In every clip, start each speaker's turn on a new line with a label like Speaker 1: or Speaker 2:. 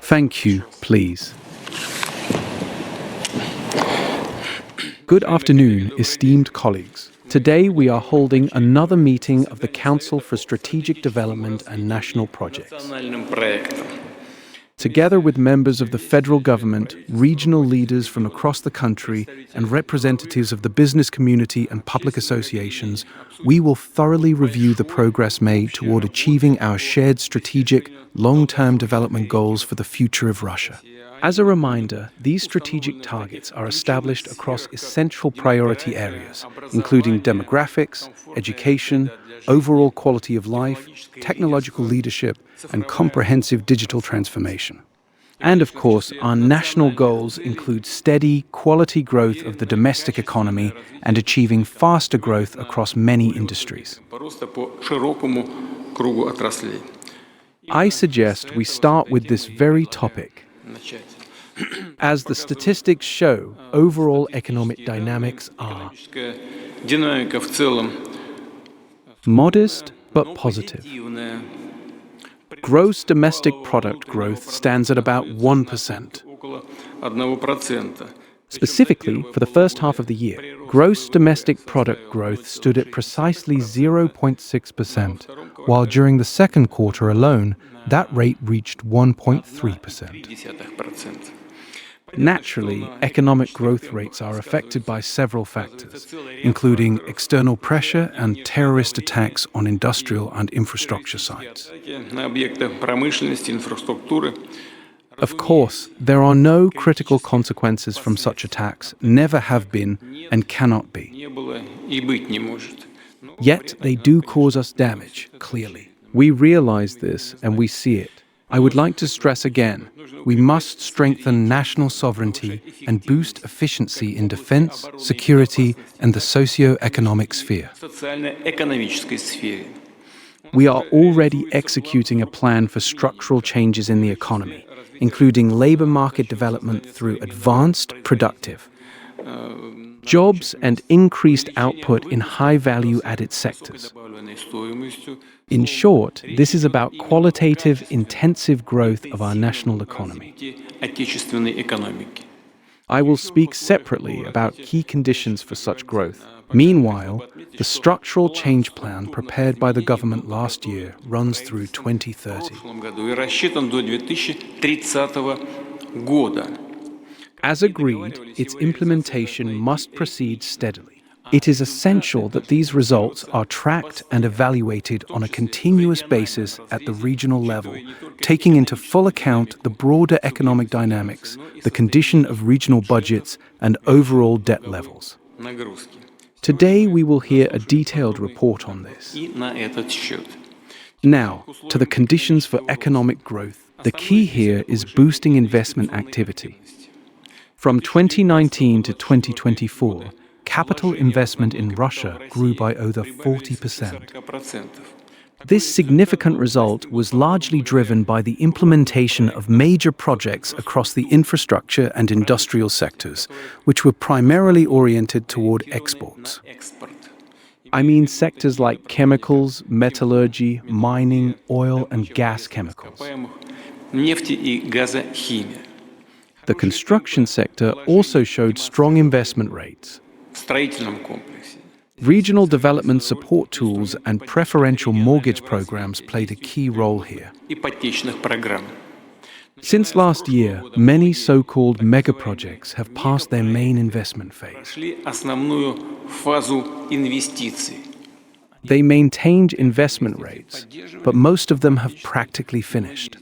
Speaker 1: Thank you, please. Good afternoon, esteemed colleagues. Today we are holding another meeting of the Council for Strategic Development and National Projects. Together with members of the federal government, regional leaders from across the country, and representatives of the business community and public associations, we will thoroughly review the progress made toward achieving our shared strategic, long-term development goals for the future of Russia. As a reminder, these strategic targets are established across essential priority areas, including demographics, education, overall quality of life, technological leadership, and comprehensive digital transformation. And of course, our national goals include steady, quality growth of the domestic economy and achieving faster growth across many industries. I suggest we start with this very topic. As the statistics show, overall economic dynamics are modest but positive. Gross domestic product growth stands at about 1%. Specifically, for the first half of the year, gross domestic product growth stood at precisely 0.6%, while during the second quarter alone, that rate reached 1.3%. Naturally, economic growth rates are affected by several factors, including external pressure and terrorist attacks on industrial and infrastructure sites. Of course, there are no critical consequences from such attacks, never have been, and cannot be. Yet they do cause us damage, clearly. We realize this and we see it. I would like to stress again, we must strengthen national sovereignty and boost efficiency in defense, security, and the socio-economic sphere. We are already executing a plan for structural changes in the economy, including labor market development through advanced, productive jobs and increased output in high-value added sectors. In short, this is about qualitative, intensive growth of our national economy. I will speak separately about key conditions for such growth. Meanwhile, the structural change plan prepared by the government last year runs through 2030. As agreed, its implementation must proceed steadily. It is essential that these results are tracked and evaluated on a continuous basis at the regional level, taking into full account the broader economic dynamics, the condition of regional budgets, and overall debt levels. Today we will hear a detailed report on this. Now, to the conditions for economic growth. The key here is boosting investment activity. From 2019 to 2024, capital investment in Russia grew by over 40%. This significant result was largely driven by the implementation of major projects across the infrastructure and industrial sectors, which were primarily oriented toward exports. I mean sectors like chemicals, metallurgy, mining, oil and gas chemicals. The construction sector also showed strong investment rates. Regional development support tools and preferential mortgage programs played a key role here. Since last year, many so-called mega projects have passed their main investment phase. They maintained investment rates, but most of them have practically finished.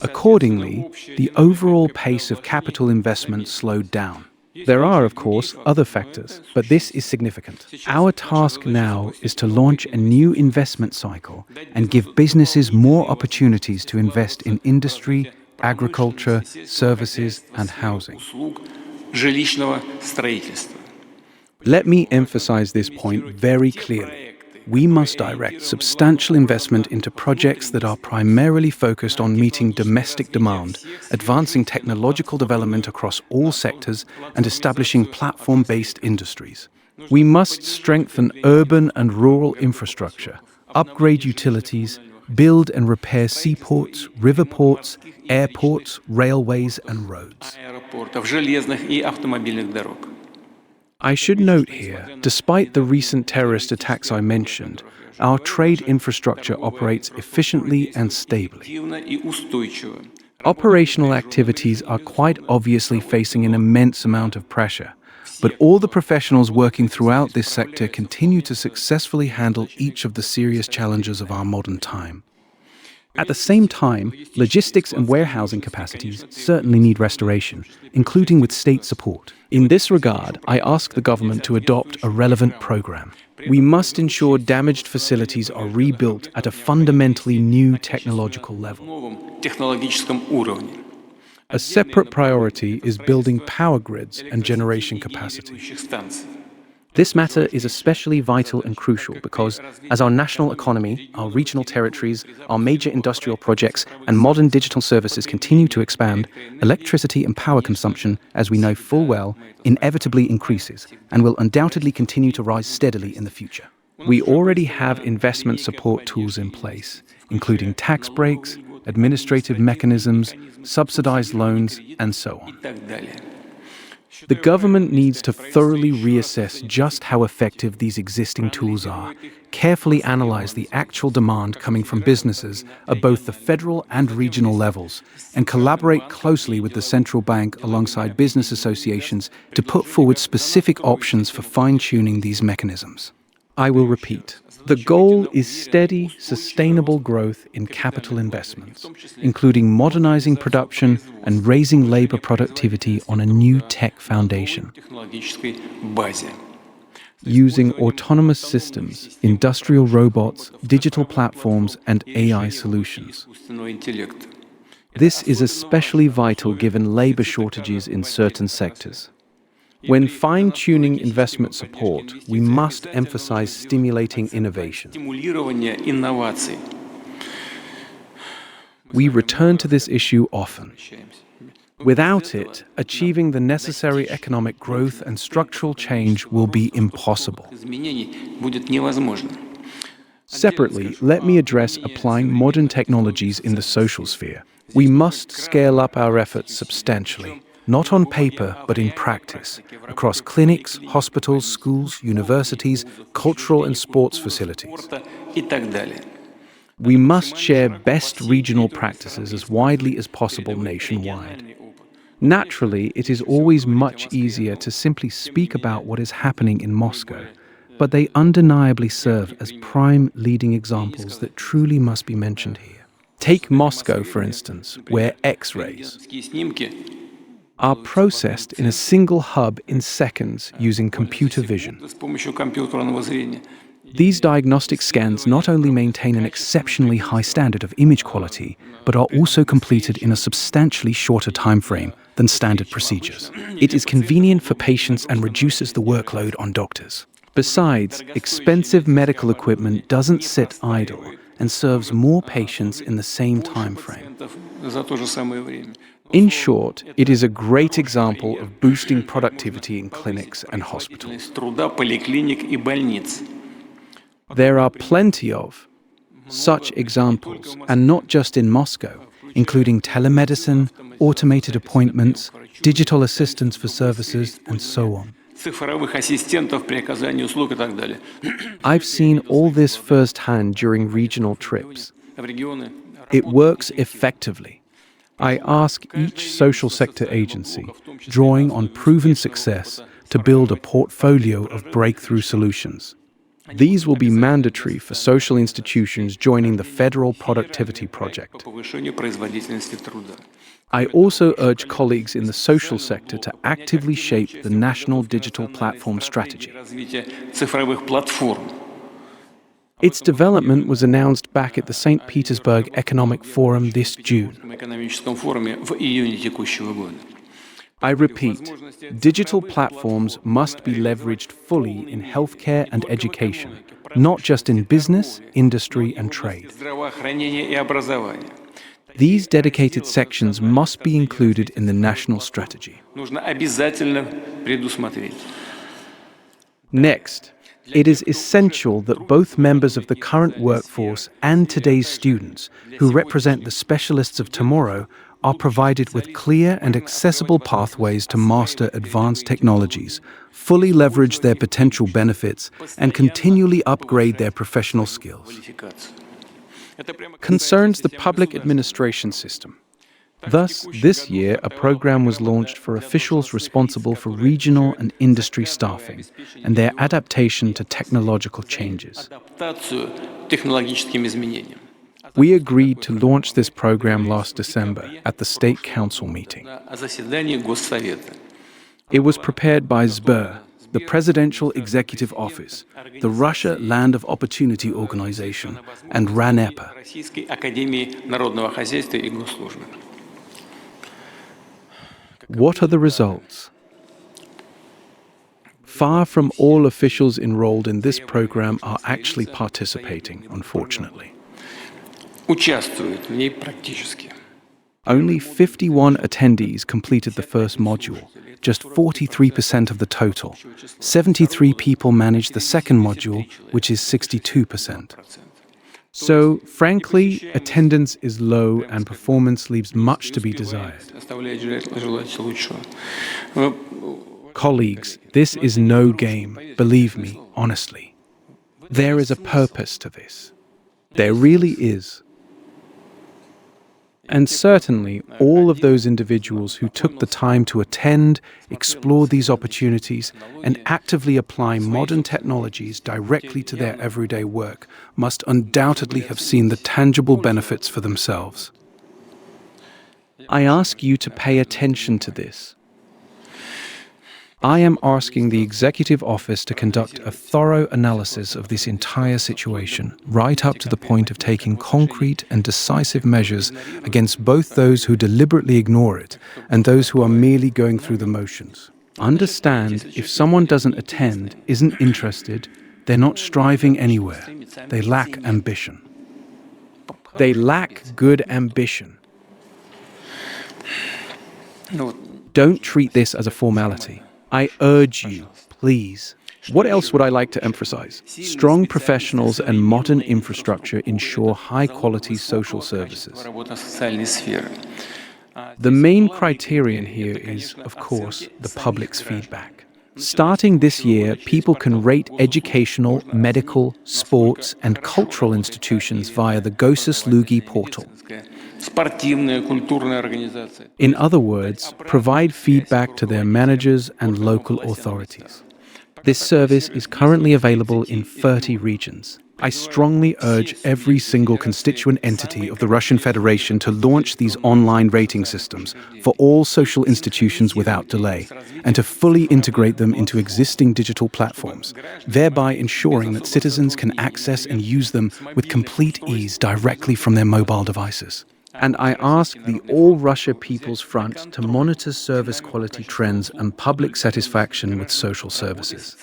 Speaker 1: Accordingly, the overall pace of capital investment slowed down. There are, of course, other factors, but this is significant. Our task now is to launch a new investment cycle and give businesses more opportunities to invest in industry, agriculture, services, and housing. Let me emphasize this point very clearly. We must direct substantial investment into projects that are primarily focused on meeting domestic demand, advancing technological development across all sectors, and establishing platform-based industries. We must strengthen urban and rural infrastructure, upgrade utilities, build and repair seaports, river ports, airports, railways, and roads. I should note here, despite the recent terrorist attacks I mentioned, our trade infrastructure operates efficiently and stably. Operational activities are quite obviously facing an immense amount of pressure, but all the professionals working throughout this sector continue to successfully handle each of the serious challenges of our modern time. At the same time, logistics and warehousing capacities certainly need restoration, including with state support. In this regard, I ask the government to adopt a relevant program. We must ensure damaged facilities are rebuilt at a fundamentally new technological level. A separate priority is building power grids and generation capacity. This matter is especially vital and crucial because, as our national economy, our regional territories, our major industrial projects, and modern digital services continue to expand, electricity and power consumption, as we know full well, inevitably increases and will undoubtedly continue to rise steadily in the future. We already have investment support tools in place, including tax breaks, administrative mechanisms, subsidized loans, and so on. The government needs to thoroughly reassess just how effective these existing tools are, carefully analyze the actual demand coming from businesses at both the federal and regional levels, and collaborate closely with the central bank alongside business associations to put forward specific options for fine-tuning these mechanisms. I will repeat. The goal is steady, sustainable growth in capital investments, including modernizing production and raising labor productivity on a new tech foundation. Using autonomous systems, industrial robots, digital platforms, and AI solutions. This is especially vital given labor shortages in certain sectors. When fine-tuning investment support, we must emphasize stimulating innovation. We return to this issue often. Without it, achieving the necessary economic growth and structural change will be impossible. Separately, let me address applying modern technologies in the social sphere. We must scale up our efforts substantially. Not on paper, but in practice, across clinics, hospitals, schools, universities, cultural and sports facilities. We must share best regional practices as widely as possible nationwide. Naturally, it is always much easier to simply speak about what is happening in Moscow, but they undeniably serve as prime leading examples that truly must be mentioned here. Take Moscow, for instance, where X-rays are processed in a single hub in seconds using computer vision. These diagnostic scans not only maintain an exceptionally high standard of image quality, but are also completed in a substantially shorter time frame than standard procedures. It is convenient for patients and reduces the workload on doctors. Besides, expensive medical equipment doesn't sit idle and serves more patients in the same time frame. In short, it is a great example of boosting productivity in clinics and hospitals. There are plenty of such examples, and not just in Moscow, including telemedicine, automated appointments, digital assistance for services, and so on. I've seen all this firsthand during regional trips. It works effectively. I ask each social sector agency, drawing on proven success, to build a portfolio of breakthrough solutions. These will be mandatory for social institutions joining the Federal Productivity Project. I also urge colleagues in the social sector to actively shape the national digital platform strategy. Its development was announced back at the St. Petersburg Economic Forum this June. I repeat, digital platforms must be leveraged fully in healthcare and education, not just in business, industry, and trade. These dedicated sections must be included in the national strategy. Next, It is essential that both members of the current workforce and today's students, who represent the specialists of tomorrow, are provided with clear and accessible pathways to master advanced technologies, fully leverage their potential benefits, and continually upgrade their professional skills. Concerns the public administration system. Thus, this year, a program was launched for officials responsible for regional and industry staffing and their adaptation to technological changes. We agreed to launch this program last December at the State Council meeting. It was prepared by SBIR, the Presidential Executive Office, the Russia Land of Opportunity Organization, and RANEPA. What are the results? Far from all officials enrolled in this program are actually participating, unfortunately. Only 51 attendees completed the first module, just 43% of the total. 73 people managed the second module, which is 62%. So, frankly, attendance is low and performance leaves much to be desired. Colleagues, this is no game, believe me, honestly. There is a purpose to this. There really is. And certainly, all of those individuals who took the time to attend, explore these opportunities, and actively apply modern technologies directly to their everyday work must undoubtedly have seen the tangible benefits for themselves. I ask you to pay attention to this. I am asking the Executive Office to conduct a thorough analysis of this entire situation, right up to the point of taking concrete and decisive measures against both those who deliberately ignore it and those who are merely going through the motions. Understand, if someone doesn't attend, isn't interested, they're not striving anywhere. They lack ambition. They lack good ambition. Don't treat this as a formality. I urge you, please. What else would I like to emphasize? Strong professionals and modern infrastructure ensure high-quality social services. The main criterion here is, of course, the public's feedback. Starting this year, people can rate educational, medical, sports, and cultural institutions via the Goslugi portal. In other words, provide feedback to their managers and local authorities. This service is currently available in 30 regions. I strongly urge every single constituent entity of the Russian Federation to launch these online rating systems for all social institutions without delay, and to fully integrate them into existing digital platforms, thereby ensuring that citizens can access and use them with complete ease directly from their mobile devices. And I ask the All Russia People's Front to monitor service quality trends and public satisfaction with social services.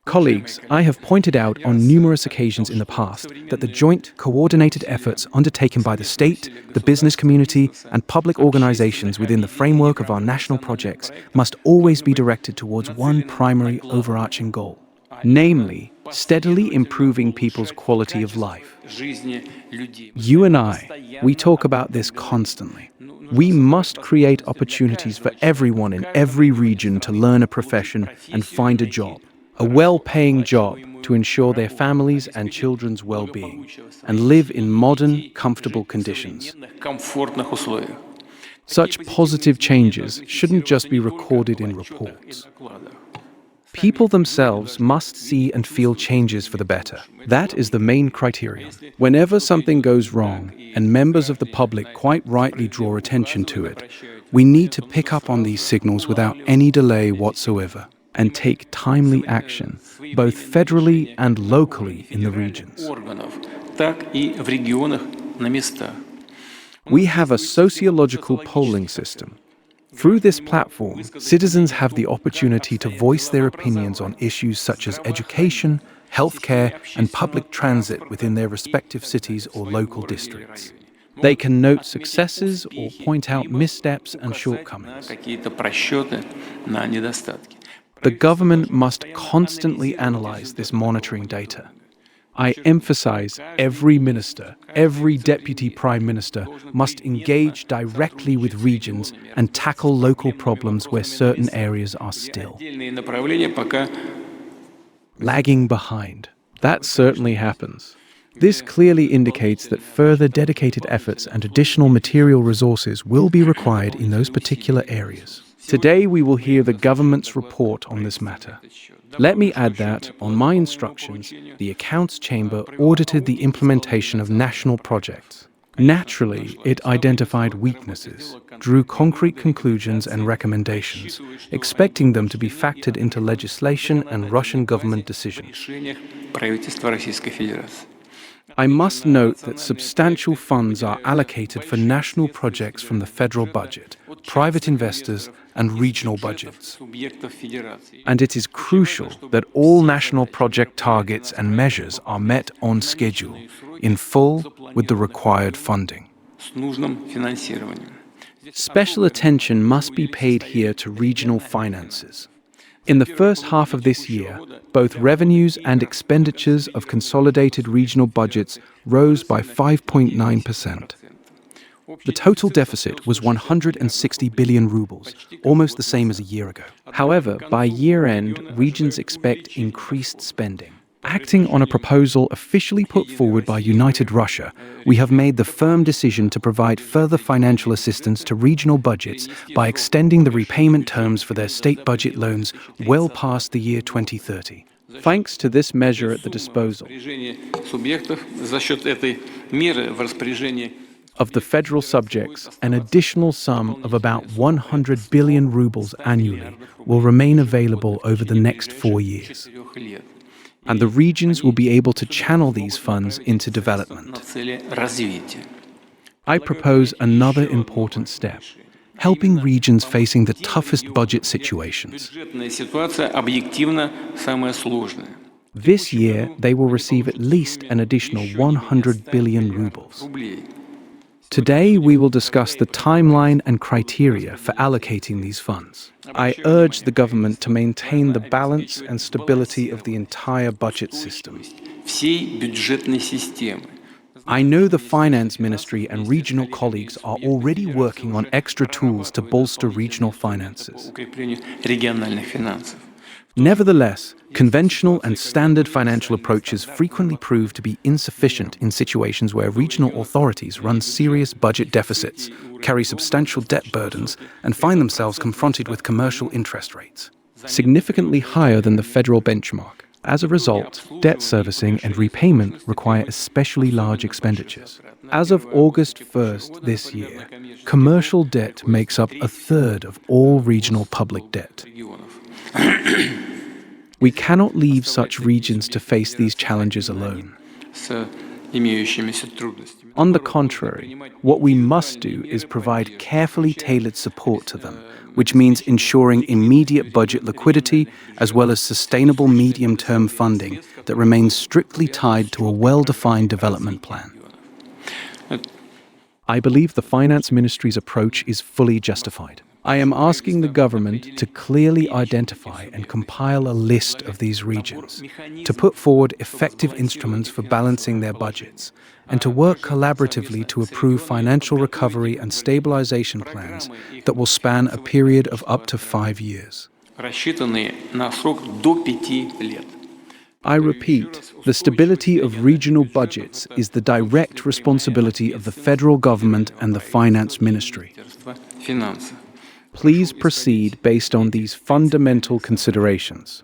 Speaker 1: Colleagues, I have pointed out on numerous occasions in the past that the joint, coordinated efforts undertaken by the state, the business community, and public organizations within the framework of our national projects must always be directed towards one primary overarching goal, namely, steadily improving people's quality of life. You and I, we talk about this constantly. We must create opportunities for everyone in every region to learn a profession and find a job, a well-paying job to ensure their families' and children's well-being, and live in modern, comfortable conditions. Such positive changes shouldn't just be recorded in reports. People themselves must see and feel changes for the better. That is the main criterion. Whenever something goes wrong, and members of the public quite rightly draw attention to it, we need to pick up on these signals without any delay whatsoever, and take timely action, both federally and locally in the regions. We have a sociological polling system. Through this platform, citizens have the opportunity to voice their opinions on issues such as education, healthcare, and public transit within their respective cities or local districts. They can note successes or point out missteps and shortcomings. The government must constantly analyze this monitoring data. I emphasize every minister, every deputy prime minister must engage directly with regions and tackle local problems where certain areas are still lagging behind. That certainly happens. This clearly indicates that further dedicated efforts and additional material resources will be required in those particular areas. Today we will hear the government's report on this matter. Let me add that, on my instructions, the Accounts Chamber audited the implementation of national projects. Naturally, it identified weaknesses, drew concrete conclusions and recommendations, expecting them to be factored into legislation and Russian government decisions. I must note that substantial funds are allocated for national projects from the federal budget, private investors, and regional budgets. And it is crucial that all national project targets and measures are met on schedule, in full, with the required funding. Special attention must be paid here to regional finances. In the first half of this year, both revenues and expenditures of consolidated regional budgets rose by 5.9%. The total deficit was 160 billion rubles, almost the same as a year ago. However, by year-end, regions expect increased spending. Acting on a proposal officially put forward by United Russia, we have made the firm decision to provide further financial assistance to regional budgets by extending the repayment terms for their state budget loans well past the year 2030. Thanks to this measure at the disposal of the federal subjects, an additional sum of about 100 billion rubles annually will remain available over the next 4 years. And the regions will be able to channel these funds into development. I propose another important step, helping regions facing the toughest budget situations. This year, they will receive at least an additional 100 billion rubles. Today, we will discuss the timeline and criteria for allocating these funds. I urge the government to maintain the balance and stability of the entire budget system. I know the Finance Ministry and regional colleagues are already working on extra tools to bolster regional finances. Nevertheless, conventional and standard financial approaches frequently prove to be insufficient in situations where regional authorities run serious budget deficits, carry substantial debt burdens, and find themselves confronted with commercial interest rates significantly higher than the federal benchmark. As a result, debt servicing and repayment require especially large expenditures. As of August 1st this year, commercial debt makes up a third of all regional public debt. We cannot leave such regions to face these challenges alone. On the contrary, what we must do is provide carefully tailored support to them, which means ensuring immediate budget liquidity as well as sustainable medium-term funding that remains strictly tied to a well-defined development plan. I believe the Finance Ministry's approach is fully justified. I am asking the government to clearly identify and compile a list of these regions, to put forward effective instruments for balancing their budgets, and to work collaboratively to approve financial recovery and stabilization plans that will span a period of up to 5 years. I repeat, the stability of regional budgets is the direct responsibility of the federal government and the Finance Ministry. Please proceed based on these fundamental considerations.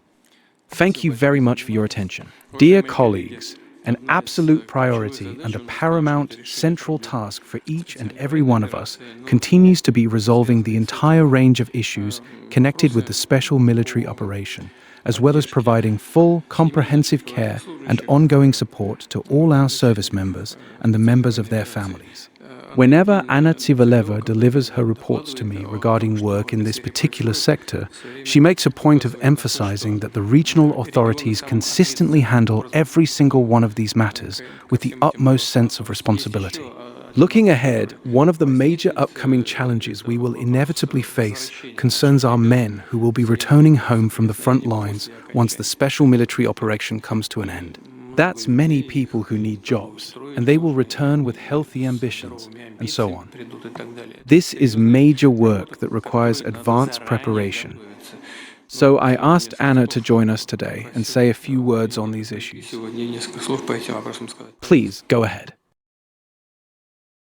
Speaker 1: Thank you very much for your attention. Dear colleagues, an absolute priority and a paramount central task for each and every one of us continues to be resolving the entire range of issues connected with the special military operation, as well as providing full, comprehensive care and ongoing support to all our service members and the members of their families. Whenever Anna Tsivaleva delivers her reports to me regarding work in this particular sector, she makes a point of emphasizing that the regional authorities consistently handle every single one of these matters with the utmost sense of responsibility. Looking ahead, one of the major upcoming challenges we will inevitably face concerns our men who will be returning home from the front lines once the special military operation comes to an end. That's many people who need jobs, and they will return with healthy ambitions, and so on. This is major work that requires advanced preparation. So I asked Anna to join us today and say a few words on these issues. Please, go ahead.